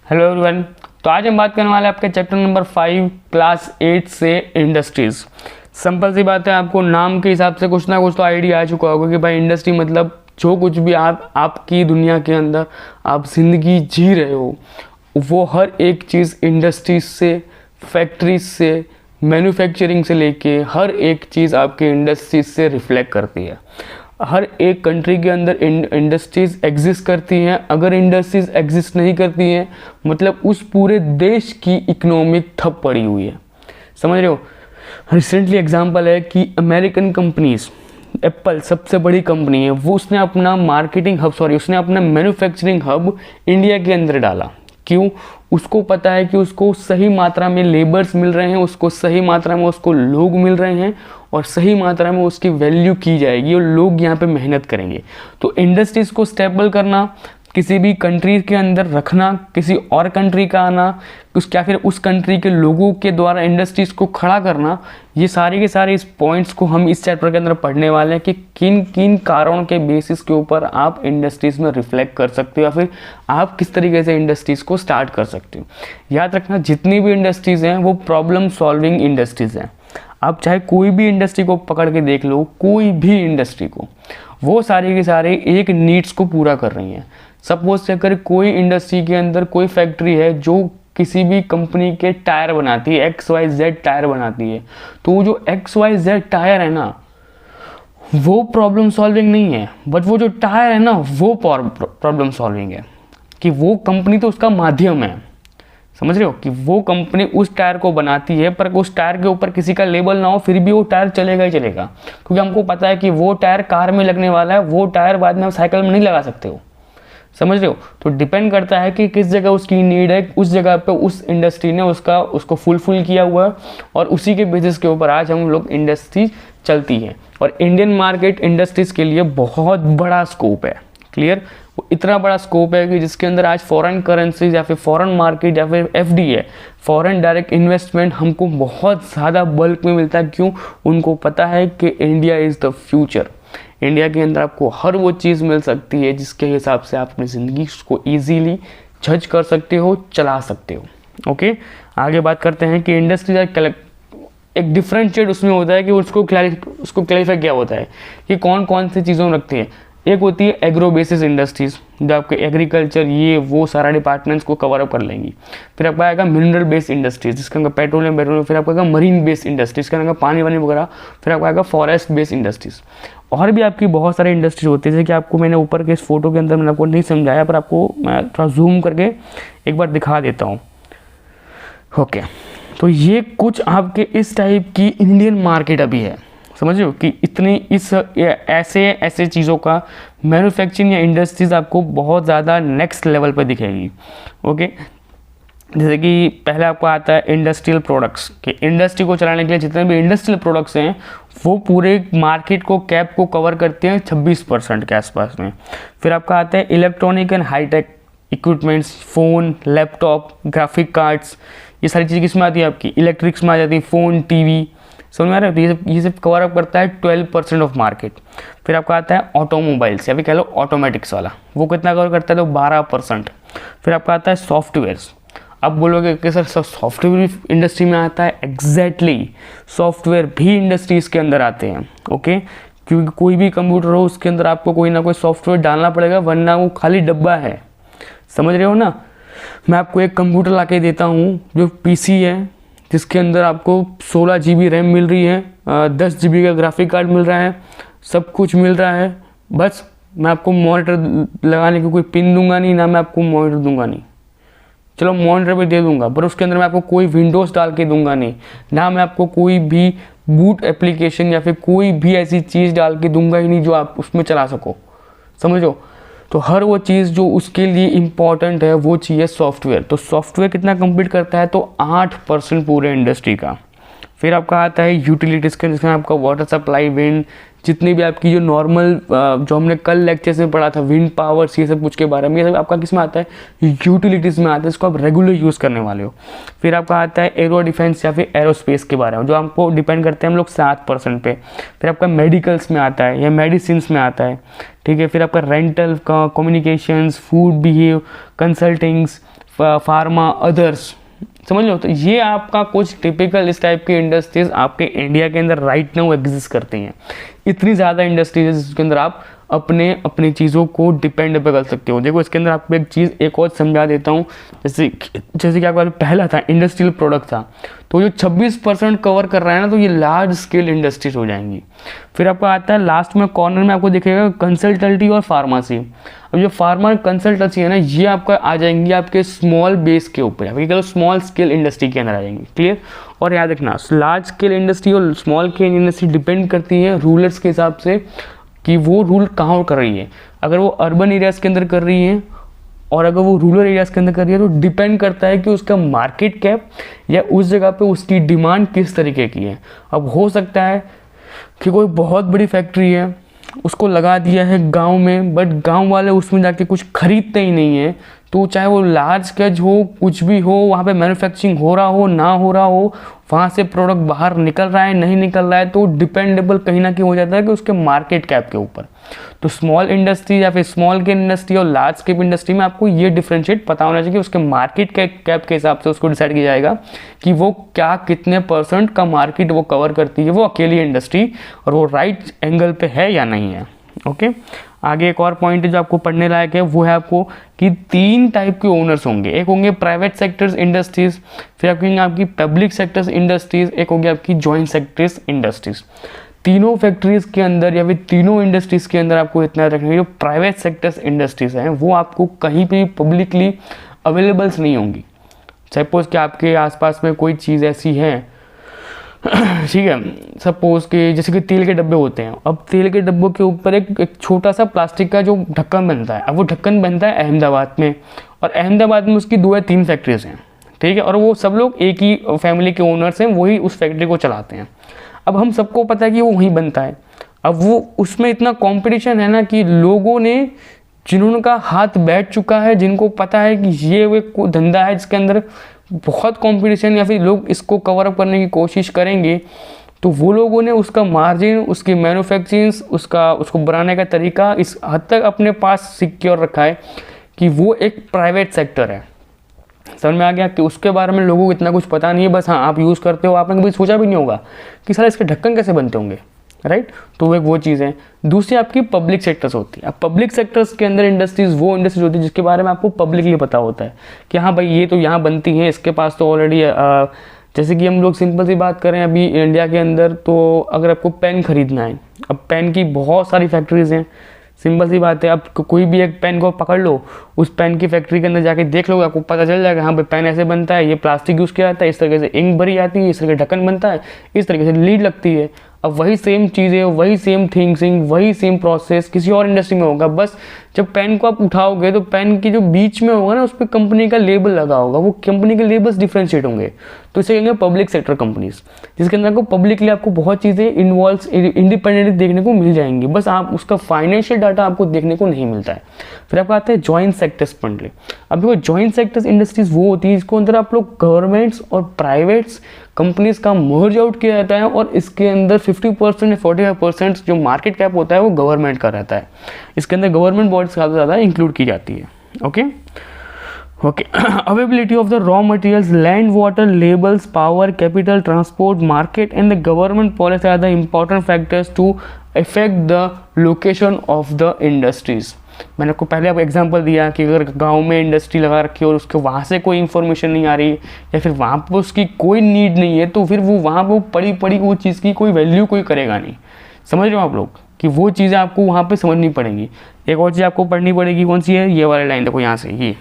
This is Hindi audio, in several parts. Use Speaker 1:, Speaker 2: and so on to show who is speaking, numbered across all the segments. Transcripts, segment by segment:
Speaker 1: Hello everyone. तो आज हम बात करने वाले हैं आपके चैप्टर नंबर 5 क्लास 8 से इंडस्ट्रीज़। सिंपल सी बात है, आपको नाम के हिसाब से कुछ ना कुछ तो आइडिया आ चुका होगा कि भाई इंडस्ट्री मतलब जो कुछ भी आपकी दुनिया के अंदर आप ज़िंदगी जी रहे हो वो हर एक चीज़ इंडस्ट्रीज से, फैक्ट्रीज से, मैन्युफैक्चरिंग से लेके हर एक चीज़ आपके इंडस्ट्रीज से रिफ्लेक्ट करती है। हर एक कंट्री के अंदर इंडस्ट्रीज़ एग्जिस्ट करती हैं। अगर इंडस्ट्रीज़ एग्जिस्ट नहीं करती हैं मतलब उस पूरे देश की इकोनॉमिक ठप पड़ी हुई है। समझ रहे हो? रिसेंटली एग्जांपल है कि अमेरिकन कंपनीज, एप्पल सबसे बड़ी कंपनी है, वो उसने अपना उसने अपना मैन्युफैक्चरिंग हब इंडिया के अंदर डाला। क्यों? उसको पता है कि उसको सही मात्रा में लेबर्स मिल रहे हैं, उसको सही मात्रा में उसको लोग मिल रहे हैं और सही मात्रा में उसकी वैल्यू की जाएगी और लोग यहाँ पे मेहनत करेंगे। तो इंडस्ट्रीज़ को स्टेबल करना, किसी भी कंट्री के अंदर रखना, किसी और कंट्री का आना, या फिर उस कंट्री के लोगों के द्वारा इंडस्ट्रीज़ को खड़ा करना, ये सारे के सारे इस पॉइंट्स को हम इस चैप्टर के अंदर पढ़ने वाले हैं कि किन किन कारणों के बेसिस के ऊपर आप इंडस्ट्रीज़ में रिफ्लेक्ट कर सकते हो या फिर आप किस तरीके से इंडस्ट्रीज़ को स्टार्ट कर सकते हो। याद रखना, जितनी भी इंडस्ट्रीज़ हैं वो प्रॉब्लम सॉल्विंग इंडस्ट्रीज़ हैं। आप चाहे कोई भी इंडस्ट्री को पकड़ के देख लो, कोई भी इंडस्ट्री को, वो सारे के सारे एक नीड्स को पूरा कर रही हैं। सपोज अगर कोई इंडस्ट्री के अंदर कोई फैक्ट्री है जो किसी भी कंपनी के टायर बनाती है, XYZ टायर बनाती है, तो वो जो XYZ टायर है ना वो प्रॉब्लम सॉल्विंग नहीं है, बट वो जो टायर है ना वो प्रॉब्लम सॉल्विंग है। कि वो कंपनी तो उसका माध्यम है, समझ रहे हो, कि वो कंपनी उस टायर को बनाती है पर उस टायर के ऊपर किसी का लेबल ना हो फिर भी वो टायर चलेगा ही चलेगा, क्योंकि हमको पता है कि वो टायर कार में लगने वाला है, वो टायर बाद में हम साइकिल में नहीं लगा सकते हो। समझ रहे हो? तो डिपेंड करता है कि किस जगह उसकी नीड है, उस जगह पे उस इंडस्ट्री ने उसको फुलफिल किया हुआ है और उसी के बेसिस के ऊपर आज हम लोग इंडस्ट्री चलती है। और इंडियन मार्केट इंडस्ट्रीज़ के लिए बहुत बड़ा स्कोप है। क्लियर? वो इतना बड़ा स्कोप है कि जिसके अंदर आज फॉरेन करेंसीज या फिर फॉरेन मार्केट या फिर FDI, फॉरेन डायरेक्ट इन्वेस्टमेंट हमको बहुत ज़्यादा बल्क में मिलता है। क्यों? उनको पता है कि India is the future. India के अंदर आपको हर वो चीज़ मिल सकती है जिसके हिसाब से आप अपनी ज़िंदगी को ईजीली जज कर सकते हो, चला सकते हो। ओके, आगे बात करते हैं कि इंडस्ट्री एक डिफरेंशिएट उसमें होता है कि उसको क्लैरिफाई क्या होता है कि कौन कौन सी चीज़ों में रखती है। एक होती है एग्रो बेसिस इंडस्ट्रीज़, जो आपके एग्रीकल्चर ये वो सारा डिपार्टमेंट्स को कवर अप कर लेंगी। फिर आपका आएगा मिनरल बेस्ड इंडस्ट्रीज, जिसका अंदर पेट्रोलियम, फिर आपका आएगा मरीन बेस्ड इंडस्ट्रीज, का पानी वानी वगैरह। फिर आपका आएगा फॉरेस्ट बेस्ड इंडस्ट्रीज। और भी आपकी बहुत सारे इंडस्ट्रीज होती है, जैसे कि आपको मैंने ऊपर के इस फोटो के अंदर मैंने आपको नहीं समझाया, पर आपको मैं थोड़ा जूम करके एक बार दिखा देता हूँ। ओके, तो ये कुछ आपके इस टाइप की इंडियन मार्केट अभी है। समझ रहे हो कि इतनी ऐसे चीज़ों का मैन्युफैक्चरिंग या इंडस्ट्रीज़ आपको बहुत ज़्यादा नेक्स्ट लेवल पर दिखेगी। ओके, जैसे कि पहले आपको आता है इंडस्ट्रियल प्रोडक्ट्स, कि इंडस्ट्री को चलाने के लिए जितने भी इंडस्ट्रियल प्रोडक्ट्स हैं वो पूरे मार्केट को कैप को कवर करते हैं 26% के आसपास में। फिर आपका आता है electronic and high tech equipments, phone, laptop, graphic cards, ये सारी चीज़ें किस में आती है आपकी इलेक्ट्रिक्स में आ जाती है, फ़ोन, TV। समझ में आ रहा है? ये सब कवर अप करता है 12% ऑफ मार्केट। फिर आपका आता है ऑटोमोबाइल्स या फिर कह लो ऑटोमेटिक्स वाला, वो कितना कवर करता है? तो 12%। फिर आपका आता है सॉफ्टवेयर्स। अब बोलोगे कि सर सॉफ्टवेयर इंडस्ट्री में आता है? एग्जैक्टली, सॉफ्टवेयर भी इंडस्ट्रीज़ के अंदर आते हैं। ओके, क्योंकि कोई भी कंप्यूटर हो उसके अंदर आपको कोई ना कोई सॉफ्टवेयर डालना पड़ेगा, वरना वो खाली डब्बा है। समझ रहे हो ना? मैं आपको एक कंप्यूटर ला के देता हूँ जो PC है, जिसके अंदर आपको 16 GB रैम मिल रही है, 10 GB का ग्राफिक कार्ड मिल रहा है, सब कुछ मिल रहा है। बस मैं आपको मॉनिटर लगाने की कोई पिन दूंगा नहीं, ना मैं आपको मॉनिटर दूंगा नहीं। चलो मॉनिटर भी दे दूंगा, पर उसके अंदर मैं आपको कोई विंडोज़ डाल के दूंगा नहीं, ना मैं आपको कोई भी बूट एप्लीकेशन या फिर कोई भी ऐसी चीज़ डाल के दूंगा ही नहीं जो आप उसमें चला सको। समझो? तो हर वो चीज़ जो उसके लिए इम्पॉर्टेंट है वो चाहिए सॉफ्टवेयर। तो सॉफ्टवेयर कितना कंप्लीट करता है? तो 8% पूरे इंडस्ट्री का। फिर आपका आता है यूटिलिटीज़ का, जिसमें आपका वाटर सप्लाई, विंड, जितनी भी आपकी जो नॉर्मल जो हमने कल लेक्चर से पढ़ा था, विंड पावर्स, ये सब कुछ के बारे में, ये सब आपका किस में आता है? यूटिलिटीज़ में आता है, इसको आप रेगुलर यूज़ करने वाले हो। फिर आपका आता है एरो डिफेंस या फिर एरोस्पेस के बारे में, जो हमको डिपेंड करते हैं हम लोग 7% पे। फिर आपका मेडिकल्स में आता है या मेडिसिन में आता है, ठीक है। फिर आपका rental, communications, food, behave, consultings, pharma, others, समझ लो। तो ये आपका कुछ टिपिकल इस टाइप की इंडस्ट्रीज आपके इंडिया के अंदर राइट नाउ एग्जिस्ट करती हैं। इतनी ज़्यादा इंडस्ट्रीज है जिसके अंदर आप अपनी चीज़ों को डिपेंड पे कर सकते हो। देखो इसके अंदर आपको एक चीज़ एक और समझा देता हूँ। जैसे कि आपका पहला था इंडस्ट्रियल प्रोडक्ट था, तो जो 26% कवर कर रहा है ना, तो ये लार्ज स्केल इंडस्ट्रीज हो जाएंगी। फिर आपका आता है लास्ट में कॉर्नर में आपको दिखेगा कंसल्टेंटी और फार्मेसी। अब जो फार्मा कंसल्टेंसी है ना, ये आपका आ जाएंगी आपके स्मॉल बेस के ऊपर, अभी कह लो स्मॉल स्केल इंडस्ट्री के अंदर आ जाएंगी। क्लियर। और याद रखना लार्ज स्केल इंडस्ट्री और स्मॉल स्केल इंडस्ट्री डिपेंड करती है रूलर्स के हिसाब से कि वो रूल कहाँ कर रही है। अगर वो अर्बन एरियाज़ के अंदर कर रही है और अगर वो रूरल एरियाज़ के अंदर कर रही है, तो डिपेंड करता है कि उसका मार्केट कैप या उस जगह पे उसकी डिमांड किस तरीके की है। अब हो सकता है कि कोई बहुत बड़ी फैक्ट्री है, उसको लगा दिया है गांव में, बट गांव वाले उसमें जाके कुछ खरीदते ही नहीं है, तो चाहे वो लार्ज स्केल हो, कुछ भी हो, वहाँ पे मैन्युफैक्चरिंग हो रहा हो ना हो रहा हो, वहाँ से प्रोडक्ट बाहर निकल रहा है नहीं निकल रहा है, तो डिपेंडेबल कहीं ना कहीं हो जाता है कि उसके मार्केट कैप के ऊपर। तो स्मॉल इंडस्ट्री या फिर स्मॉल स्केल इंडस्ट्री और लार्ज स्केल इंडस्ट्री में आपको ये डिफरेंशिएट पता होना चाहिए कि उसके मार्केट कैप के हिसाब से उसको डिसाइड किया जाएगा कि वो क्या कितने % का मार्केट वो कवर करती है वो अकेली इंडस्ट्री, और वो राइट एंगल पे है या नहीं है। ओके। आगे एक और पॉइंट है जो आपको पढ़ने लायक है, वो है आपको कि 3 टाइप के ओनर्स होंगे। एक होंगे प्राइवेट सेक्टर्स इंडस्ट्रीज, फिर आपकी पब्लिक सेक्टर्स इंडस्ट्रीज, एक होगी आपकी जॉइंट सेक्टर्स इंडस्ट्रीज। तीनों फैक्ट्रीज के अंदर या फिर तीनों इंडस्ट्रीज के अंदर आपको इतना रखना है, जो प्राइवेट सेक्टर्स इंडस्ट्रीज हैं वो आपको कहीं भी पब्लिकली अवेलेबल्स नहीं होंगी। सपोज कि आपके आसपास में कोई चीज़ ऐसी है, ठीक है, सपोज कि जैसे कि तेल के डब्बे होते हैं। अब तेल के डब्बों के ऊपर एक छोटा सा प्लास्टिक का जो ढक्कन बनता है, अब वो ढक्कन बनता है अहमदाबाद में, और अहमदाबाद में उसकी 2 या 3 फैक्ट्रीज हैं, ठीक है, और वो सब लोग एक ही फैमिली के ओनर्स हैं, वही उस फैक्ट्री को चलाते हैं। अब हम सबको पता है कि वो वहीं बनता है। अब वो उसमें इतना कॉम्पिटिशन है ना कि लोगों ने जिन्होंने का हाथ बैठ चुका है, जिनको पता है कि ये वो धंधा है जिसके अंदर बहुत कंपटीशन या फिर लोग इसको कवर अप करने की कोशिश करेंगे, तो वो लोगों ने उसका मार्जिन, उसकी मैन्युफैक्चरिंग, उसको बनाने का तरीका इस हद तक अपने पास सिक्योर रखा है कि वो एक प्राइवेट सेक्टर है। समझ में आ गया कि उसके बारे में लोगों को इतना कुछ पता नहीं है, बस हाँ आप यूज़ करते हो, आपने कभी सोचा भी नहीं होगा कि साला इसके ढक्कन कैसे बनते होंगे, राइट। तो एक वो चीज़ है। दूसरी आपकी पब्लिक सेक्टर्स होती है। अब पब्लिक सेक्टर्स के अंदर इंडस्ट्रीज वो इंडस्ट्रीज होती है जिसके बारे में आपको पब्लिकली पता होता है कि हाँ भाई ये तो यहाँ बनती हैं, इसके पास तो ऑलरेडी, जैसे कि हम लोग सिंपल सी बात करें अभी इंडिया के अंदर, तो अगर आपको पेन खरीदना है, अब पेन की बहुत सारी फैक्ट्रीज हैं, सिंपल सी बात है। अब कोई भी एक पेन को पकड़ लो, उस पेन की फैक्ट्री के अंदर जाके देख लो, आपको पता चल जाएगा हाँ भाई पेन ऐसे बनता है, ये प्लास्टिक यूज़ किया जाता है, इस तरीके से इंक भरी जाती है, इस तरीके ढक्कन बनता है, इस तरीके से लीड लगती है। अब वही सेम चीज़ें, वही सेम थिंकिंग, वही सेम प्रोसेस किसी और इंडस्ट्री में होगा, बस जब पेन को आप उठाओगे तो पेन की जो बीच में होगा ना उस पर कंपनी का लेबल लगा होगा, वो कंपनी के लेबल्स डिफ्रेंशिएट होंगे, तो इसे कहेंगे पब्लिक सेक्टर कंपनीज, जिसके अंदर आपको पब्लिकली आपको बहुत चीज़ें इन्वॉल्व इंडिपेंडेंटली देखने को मिल जाएंगी, बस आप उसका फाइनेंशियल डाटा आपको देखने को नहीं मिलता है। फिर आपको आता है जॉइंट सेक्टर्स फंडली। अब देखो जॉइंट सेक्टर्स इंडस्ट्रीज वो होती है जिसको अंदर आप लोग गवर्नमेंट्स और प्राइवेट्स कंपनीज का मर्ज आउट किया जाता है, और इसके अंदर 50% या 45% जो मार्केट कैप होता है वो गवर्नमेंट का रहता है। इसके अंदर गवर्नमेंट बॉडीज ज़्यादा ज़्यादा इंक्लूड की जाती है। Okay okay. Availability of the raw materials, land, water, labels, power, capital, transport, market and the government policy are the important factors to affect the location of the industries. मैंने आपको पहले आपको एग्जांपल दिया कि अगर गांव में इंडस्ट्री लगा रखी है और उसके वहाँ से कोई इन्फॉर्मेशन नहीं आ रही या फिर वहाँ पर उसकी कोई नीड नहीं है, तो फिर वो वहाँ पर पड़ी वो चीज़ की कोई वैल्यू कोई करेगा नहीं। समझ रहे हो आप लोग कि वो चीज़ें आपको वहाँ पे समझनी पड़ेंगी। एक और चीज़ आपको पढ़नी पड़ेगी, कौन सी है, ये वाली लाइन देखो यहाँ से, ये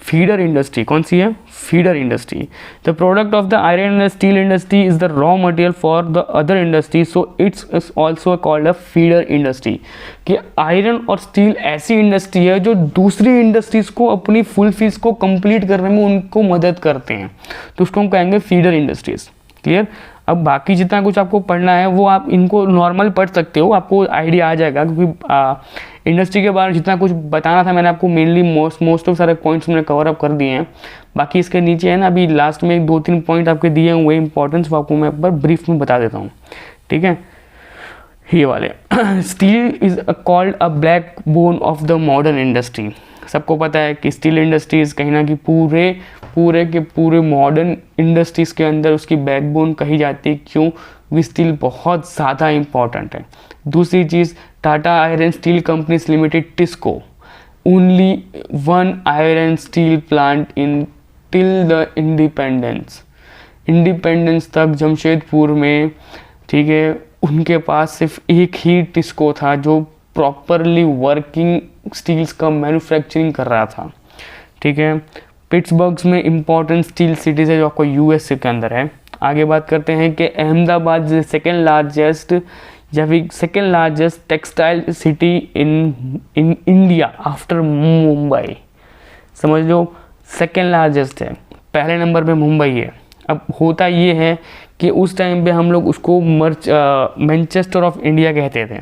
Speaker 1: फीडर इंडस्ट्री। कौन सी है, feeder industry. The product of the iron and steel industry is the raw material for the other industry, so it's also called a feeder industry. कि आयरन और स्टील ऐसी इंडस्ट्री है जो दूसरी इंडस्ट्रीज को अपनी फुल फीस को कंप्लीट करने में उनको मदद करते हैं, तो उसको हम कहेंगे फीडर इंडस्ट्रीज। क्लियर। अब बाकी जितना कुछ आपको पढ़ना है वो आप इनको नॉर्मल पढ़ सकते हो, आपको आइडिया आ जाएगा, क्योंकि इंडस्ट्री के बारे में जितना कुछ बताना था मैंने आपको मेनली मोस्ट ऑफ सारे पॉइंट्स मैंने कवर अप कर दिए हैं। बाकी इसके नीचे है ना अभी लास्ट में 2-3 पॉइंट आपके दिए हुए इंपॉर्टेंस, वो आपको मैं एक बार ब्रीफ में बता देता हूँ। ठीक है, ये वाले steel is called a black bone of the modern industry. सबको पता है कि स्टील इंडस्ट्रीज़ कहीं ना कहीं पूरे मॉडर्न इंडस्ट्रीज़ के अंदर उसकी बैकबोन कही जाती है। क्यों? क्योंकि स्टील बहुत ज़्यादा इम्पॉर्टेंट है। दूसरी चीज़, Tata iron steel companies limited TISCO, only one iron steel plant in till the independence तक जमशेदपुर में, ठीक है, उनके पास सिर्फ एक ही टिस्को था जो प्रॉपरली वर्किंग स्टील्स का मैन्युफैक्चरिंग कर रहा था, ठीक है। पिट्सबर्ग में इंपॉर्टेंट स्टील सिटीज है जो आपको यूएसए के अंदर है। आगे बात करते हैं कि Ahmedabad second largest textile city in India after Mumbai. समझ लो, सेकेंड लार्जेस्ट है, पहले नंबर पे मुंबई है। अब होता ये है कि उस टाइम पे हम लोग उसको मैनचेस्टर ऑफ इंडिया कहते थे,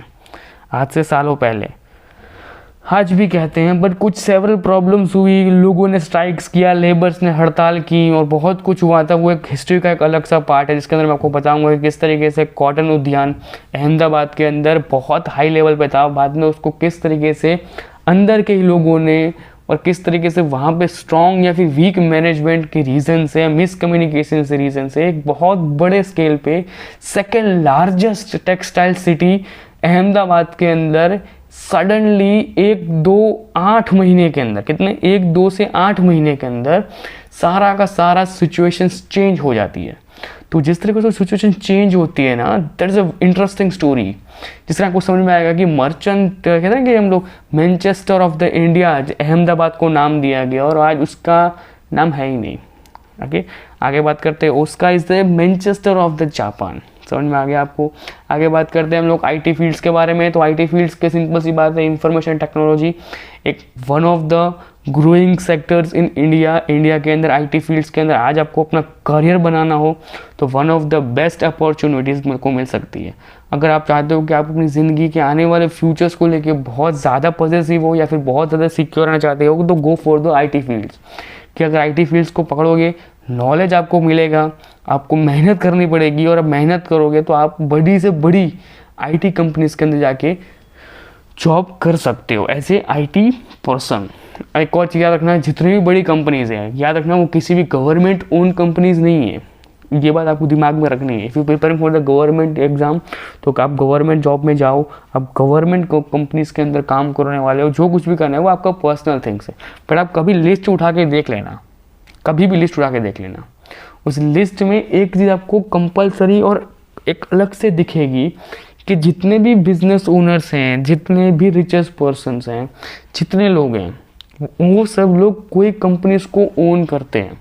Speaker 1: आज से सालों पहले, आज भी कहते हैं। बट कुछ सेवरल प्रॉब्लम्स हुई, लोगों ने स्ट्राइक्स किया, लेबर्स ने हड़ताल की और बहुत कुछ हुआ था। वो एक हिस्ट्री का एक अलग सा पार्ट है जिसके अंदर मैं आपको बताऊंगा कि किस तरीके से कॉटन उद्यान अहमदाबाद के अंदर बहुत हाई लेवल पे था, बाद में उसको किस तरीके से अंदर के ही लोगों ने और किस तरीके से वहाँ पे स्ट्रॉन्ग या फिर वीक मैनेजमेंट के रीज़न से, मिसकम्युनिकेशन से रीज़न से एक बहुत बड़े स्केल पे second largest textile city Ahmedabad के अंदर सडनली 1-2-8 महीने के अंदर, कितने 1-2 से 8 महीने के अंदर सारा का सारा सिचुएशंस चेंज हो जाती है। तो जिस तरीके से सिचुएशन चेंज होती है ना, that is a interesting story, जिस तरह आपको समझ में आएगा कि मर्चेंट कहते हैं कि हम लोग Manchester of the India, Ahmedabad को नाम दिया गया और आज उसका नाम है ही नहीं। ओके, आगे बात करते हैं, उसका is the Manchester of the Japan. समझ में आ गया आपको। आगे बात करते हैं हम लोग आईटी फील्ड्स के बारे में। तो आईटी फील्ड्स के सिंपल सी बात है, इंफॉर्मेशन टेक्नोलॉजी एक one of the growing sectors in India के अंदर आईटी फील्ड्स के अंदर आज आपको अपना करियर बनाना हो तो one of the best opportunities मेरे को मिल सकती है। अगर आप चाहते हो कि आप अपनी ज़िंदगी के आने वाले फ्यूचर्स को लेके बहुत ज़्यादा पॉजिटिव हो या फिर बहुत ज़्यादा सिक्योर रहना चाहते हो तो go for the IT fields. कि अगर आईटी फील्ड्स को पकड़ोगे, नॉलेज आपको मिलेगा, आपको मेहनत करनी पड़ेगी और अब मेहनत करोगे तो आप बड़ी से बड़ी आईटी कंपनीज के अंदर जाके जॉब कर सकते हो एज ए आईटी पर्सन। एक और चीज़ याद रखना, जितनी भी बड़ी कंपनीज हैं, याद रखना वो किसी भी गवर्नमेंट ओन कंपनीज नहीं है। ये बात आपको दिमाग में रखनी है। If you preparing for the government exam तो आप गवर्नमेंट जॉब में जाओ, आप गवर्नमेंट कंपनीज के अंदर काम करने वाले हो, जो कुछ भी करना है वो आपका पर्सनल थिंग्स है। पर आप कभी लिस्ट उठा के देख लेना, कभी भी लिस्ट उठा के देख लेना, उस लिस्ट में एक चीज़ आपको कंपलसरी और एक अलग से दिखेगी कि जितने भी बिजनेस ओनर्स हैं, जितने भी रिचेस्ट पर्सन्स हैं, जितने लोग हैं, वो सब लोग कोई कंपनीज को ओन करते हैं,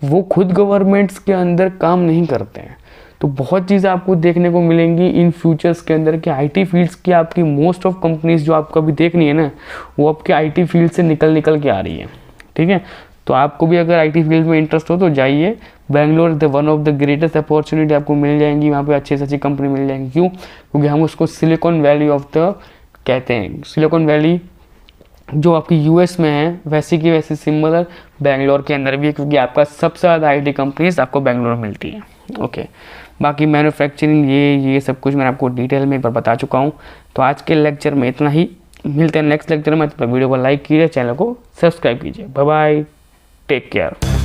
Speaker 1: वो खुद गवर्नमेंट्स के अंदर काम नहीं करते हैं। तो बहुत चीज़ें आपको देखने को मिलेंगी इन फ्यूचर्स के अंदर कि आईटी फील्ड्स की आपकी मोस्ट ऑफ कंपनीज जो आपको अभी देखनी है ना, वो आपके आईटी फील्ड से निकल के आ रही है। ठीक है, तो आपको भी अगर आईटी फील्ड में इंटरेस्ट हो तो जाइए। Bangalore the one of the greatest opportunity आपको मिल जाएंगी, वहाँ पे अच्छी से अच्छी कंपनी मिल जाएंगी। क्यों? क्योंकि हम उसको सिलिकॉन वैली ऑफ द कहते हैं। सिलिकॉन वैली जो आपकी यूएस में है वैसी की वैसी सिमिलर बेंगलोर के अंदर भी है, क्योंकि आपका सबसे ज़्यादा आईटी कंपनीज आपको बेंगलोर में मिलती है। ओके, बाकी मैन्युफैक्चरिंग ये सब कुछ मैं आपको डिटेल में एक बार बता चुका हूँ। तो आज के लेक्चर में इतना ही, मिलते हैं नेक्स्ट लेक्चर में। तो वीडियो को लाइक कीजिए, चैनल को सब्सक्राइब कीजिए। Bye bye, take care.